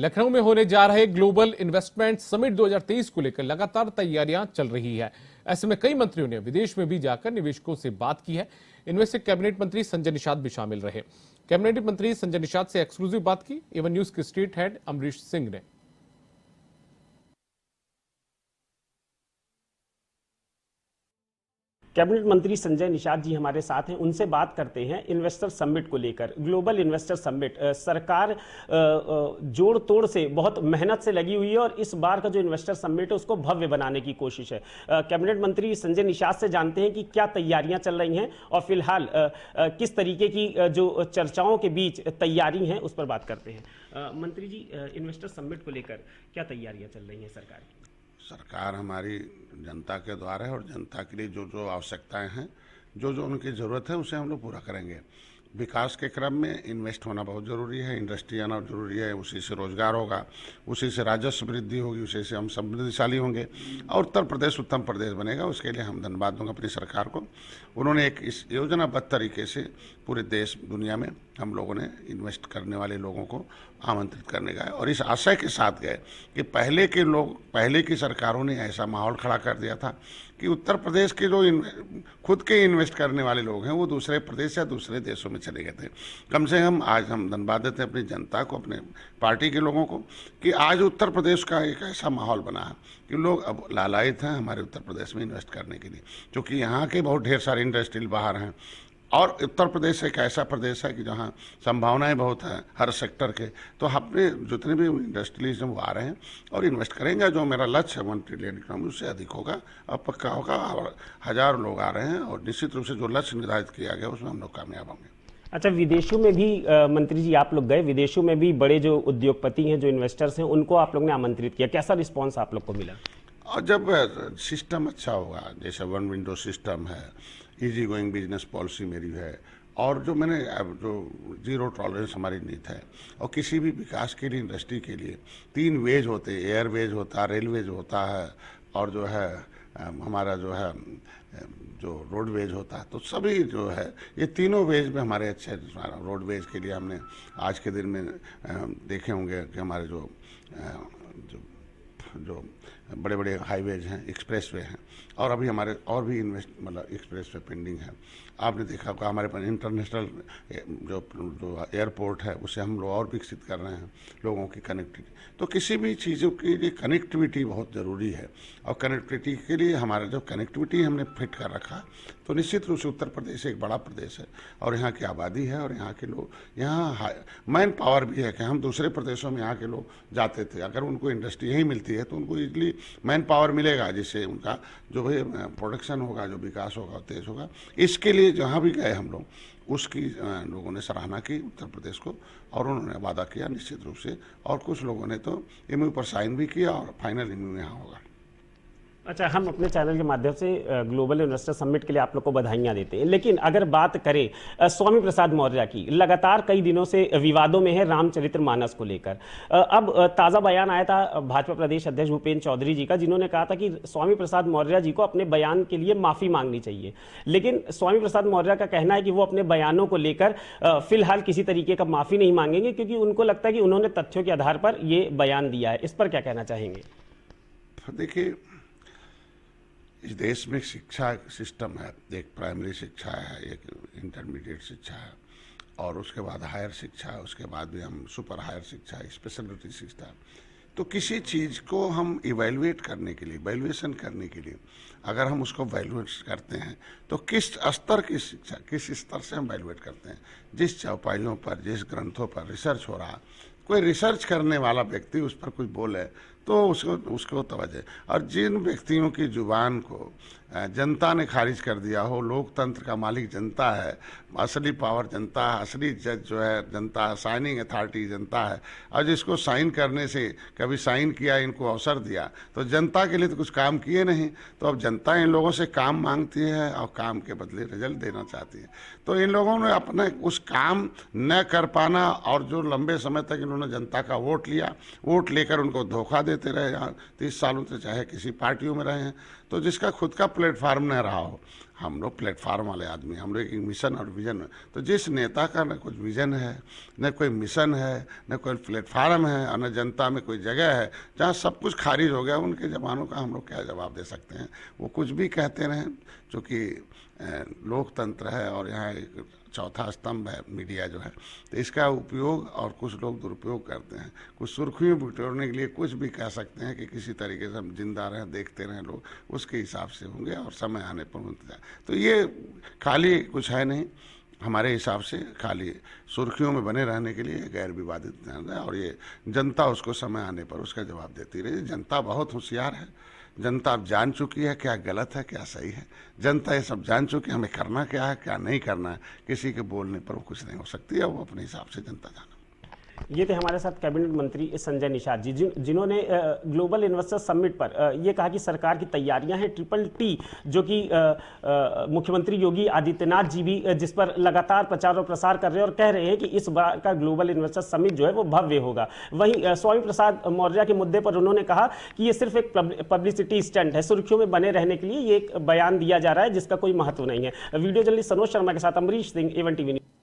लखनऊ में होने जा रहे ग्लोबल इन्वेस्टमेंट समिट 2023 को लेकर लगातार तैयारियां चल रही है। ऐसे में कई मंत्रियों ने विदेश में भी जाकर निवेशकों से बात की है। इनमें से कैबिनेट मंत्री संजय निषाद भी शामिल रहे। कैबिनेट मंत्री संजय निषाद से एक्सक्लूसिव बात की एवन न्यूज के स्टेट हेड अमरीश सिंह ने। कैबिनेट मंत्री संजय निषाद जी हमारे साथ हैं, उनसे बात करते हैं इन्वेस्टर समिट को लेकर। ग्लोबल इन्वेस्टर समिट सरकार जोड़ तोड़ से बहुत मेहनत से लगी हुई है और इस बार का जो इन्वेस्टर समिट है उसको भव्य बनाने की कोशिश है। कैबिनेट मंत्री संजय निषाद से जानते हैं कि क्या तैयारियां चल रही हैं और फिलहाल किस तरीके की जो चर्चाओं के बीच तैयारी हैं उस पर बात करते हैं। मंत्री जी, इन्वेस्टर समिट को लेकर क्या तैयारियां चल रही हैं सरकार की? सरकार हमारी जनता के द्वारा है और जनता के लिए जो जो आवश्यकताएं हैं, जो जो उनकी ज़रूरत है उसे हम लोग पूरा करेंगे। विकास के क्रम में इन्वेस्ट होना बहुत ज़रूरी है, इंडस्ट्री आना ज़रूरी है, उसी से रोज़गार होगा, उसी से राजस्व वृद्धि होगी, उसी से हम समृद्धिशाली होंगे और उत्तर प्रदेश उत्तम प्रदेश बनेगा। उसके लिए हम धन्यवाद दूंगा अपनी सरकार को। उन्होंने एक इस योजनाबद्ध तरीके से पूरे देश दुनिया में हम लोगों ने इन्वेस्ट करने वाले लोगों को आमंत्रित करने का है और इस आशय के साथ गए कि पहले की सरकारों ने ऐसा माहौल खड़ा कर दिया था कि उत्तर प्रदेश के जो खुद के इन्वेस्ट करने वाले लोग हैं वो दूसरे प्रदेश या दूसरे देशों में चले गए थे। कम से कम आज हम धन्यवाद देते हैं अपनी जनता को, अपने पार्टी के लोगों को कि आज उत्तर प्रदेश का एक ऐसा माहौल बना है कि लोग अब लालायित हैं हमारे उत्तर प्रदेश में इन्वेस्ट करने के लिए, क्योंकि यहाँ के बहुत ढेर सारे इंडस्ट्रियल बाहर हैं और उत्तर प्रदेश एक ऐसा प्रदेश है कि जहाँ संभावनाएं बहुत हैं हर सेक्टर के। तो अपने जितने भी इंडस्ट्रीज हैं वो आ रहे हैं और इन्वेस्ट करेंगे। जो मेरा लक्ष्य है 1 ट्रिलियन इकोनॉमी उससे अधिक होगा और पक्का होगा और 1000 लोग आ रहे हैं और निश्चित रूप से जो लक्ष्य निर्धारित किया गया उसमें हम लोग कामयाब होंगे। अच्छा, विदेशों में भी मंत्री जी आप लोग गए, विदेशों में भी बड़े जो उद्योगपति हैं, जो इन्वेस्टर्स हैं, उनको आप लोग ने आमंत्रित किया, कैसा रिस्पॉन्स आप लोग को मिला? और जब सिस्टम अच्छा होगा, जैसे 1 विंडो सिस्टम है, इजी गोइंग बिजनेस पॉलिसी मेरी है और जो मैंने जो जीरो टॉलरेंस हमारी नीति है और किसी भी विकास के लिए इंडस्ट्री के लिए 3 वेज होते हैं, एयरवेज होता है, रेलवेज होता है और जो है हमारा जो है जो रोडवेज होता है। तो सभी जो है ये तीनों वेज में हमारे अच्छे रोडवेज के लिए हमने आज के दिन में देखे होंगे कि हमारे जो बड़े बड़े हाईवेज हैं, एक्सप्रेसवे हैं और अभी हमारे और भी मतलब एक्सप्रेसवे पेंडिंग है। आपने देखा होगा हमारे पास इंटरनेशनल जो एयरपोर्ट है उसे हम लोग और विकसित कर रहे हैं, लोगों की कनेक्टिविटी। तो किसी भी चीज़ों के लिए कनेक्टिविटी बहुत ज़रूरी है और कनेक्टिविटी के लिए हमारा जो कनेक्टिविटी हमने फिट कर रखा तो निश्चित रूप से उत्तर प्रदेश एक बड़ा प्रदेश है और यहाँ की आबादी है और यहाँ के लोग, यहाँ मैन पावर भी है कि हम दूसरे प्रदेशों में यहाँ के लोग जाते थे, अगर उनको इंडस्ट्री यहीं मिलती है तो उनको इजली मैन पावर मिलेगा जिससे उनका जो भी प्रोडक्शन होगा, जो विकास होगा तेज होगा। इसके लिए जहाँ भी गए हम लोग उसकी लोगों ने सराहना की उत्तर प्रदेश को और उन्होंने वादा किया निश्चित रूप से और कुछ लोगों ने तो एमओयू पर साइन भी किया और फाइनल एमओयू यहाँ होगा। अच्छा, हम अपने चैनल के माध्यम से ग्लोबल इन्वेस्टर समिट के लिए आप लोग को बधाइयां देते हैं, लेकिन अगर बात करें स्वामी प्रसाद मौर्य की, लगातार कई दिनों से विवादों में है रामचरितमानस को लेकर। अब ताज़ा बयान आया था भाजपा प्रदेश अध्यक्ष भूपेंद्र चौधरी जी का, जिन्होंने कहा था कि स्वामी प्रसाद मौर्य जी को अपने बयान के लिए माफ़ी मांगनी चाहिए, लेकिन स्वामी प्रसाद मौर्य का कहना है कि वो अपने बयानों को लेकर फिलहाल किसी तरीके का माफ़ी नहीं मांगेंगे क्योंकि उनको लगता है कि उन्होंने तथ्यों के आधार पर ये बयान दिया है। इस पर क्या कहना चाहेंगे? देखिए, इस देश में शिक्षा सिस्टम है, एक प्राइमरी शिक्षा है, एक इंटरमीडिएट शिक्षा है और उसके बाद हायर शिक्षा है, उसके बाद भी हम सुपर हायर शिक्षा है, स्पेशलिटी शिक्षा है। तो किसी चीज़ को हम इवेल्युएट करने के लिए, वैल्यूएशन करने के लिए अगर हम उसको वैल्यूएट करते हैं तो किस स्तर की शिक्षा, किस स्तर से हम वैल्यूएट करते हैं। जिस चौपाइयों पर, जिस ग्रंथों पर रिसर्च हो रहा, कोई रिसर्च करने वाला व्यक्ति उस पर कुछ बोले तो उसको तवज्जो, और जिन व्यक्तियों की जुबान को जनता ने खारिज कर दिया हो, लोकतंत्र का मालिक जनता है, असली पावर जनता है, असली जज जो है जनता है, साइनिंग अथॉरिटी जनता है और जिसको साइन करने से कभी साइन किया, इनको अवसर दिया तो जनता के लिए तो कुछ काम किए नहीं, तो अब जनता इन लोगों से काम मांगती है और काम के बदले रिजल्ट देना चाहती है। तो इन लोगों ने अपने उस काम न कर पाना और जो लंबे समय तक इन्होंने जनता का वोट लिया, वोट लेकर उनको धोखा देते रहे, यहाँ 30 सालों से चाहे किसी पार्टियों में रहे हैं, तो जिसका खुद का प्लेटफार्म न रहा हो, हम लोग प्लेटफार्म वाले आदमी हैं, हम लोग एक मिशन और विजन। तो जिस नेता का न कुछ विजन है, न कोई मिशन है, न कोई प्लेटफार्म है और न जनता में कोई जगह है, जहाँ सब कुछ खारिज हो गया, उनके जवानों का हम लोग क्या जवाब दे सकते हैं। वो कुछ भी कहते रहें, चूँकि लोकतंत्र है और यहाँ एक चौथा स्तंभ है मीडिया जो है, तो इसका उपयोग और कुछ लोग दुरुपयोग करते हैं। कुछ सुर्खियों बिटोरने के लिए कुछ भी कह सकते हैं कि किसी तरीके से हम जिंदा रहें, देखते रहें लोग, उसके हिसाब से होंगे और समय आने पर इंतजार। तो ये खाली कुछ है नहीं, हमारे हिसाब से खाली सुर्खियों में बने रहने के लिए गैर विवादित है और ये जनता उसको समय आने पर उसका जवाब देती रही। जनता बहुत होशियार है, जनता अब जान चुकी है क्या गलत है क्या सही है। जनता ये सब जान चुकी है हमें करना क्या है क्या नहीं करना है। किसी के बोलने पर वो कुछ नहीं हो सकती है, वो अपने हिसाब से जनता जाने। ये थे हमारे साथ कैबिनेट मंत्री संजय निषाद जी, जिन्होंने ग्लोबल इन्वेस्टर समिट पर ये कहा कि सरकार की तैयारियां हैं TTT, जो कि मुख्यमंत्री योगी आदित्यनाथ जी भी जिस पर लगातार प्रचार और प्रसार कर रहे हैं और कह रहे हैं कि इस बार का ग्लोबल इन्वेस्टर समिट जो है वो भव्य होगा। वहीं स्वामी प्रसाद मौर्य के मुद्दे पर उन्होंने कहा कि ये सिर्फ एक पब्लिसिटी स्टंट है, सुर्खियों में बने रहने के लिए ये एक बयान दिया जा रहा है जिसका कोई महत्व नहीं है। वीडियो जर्नलिस्ट सनोज शर्मा के साथ Amrish Singh, A1 TV news.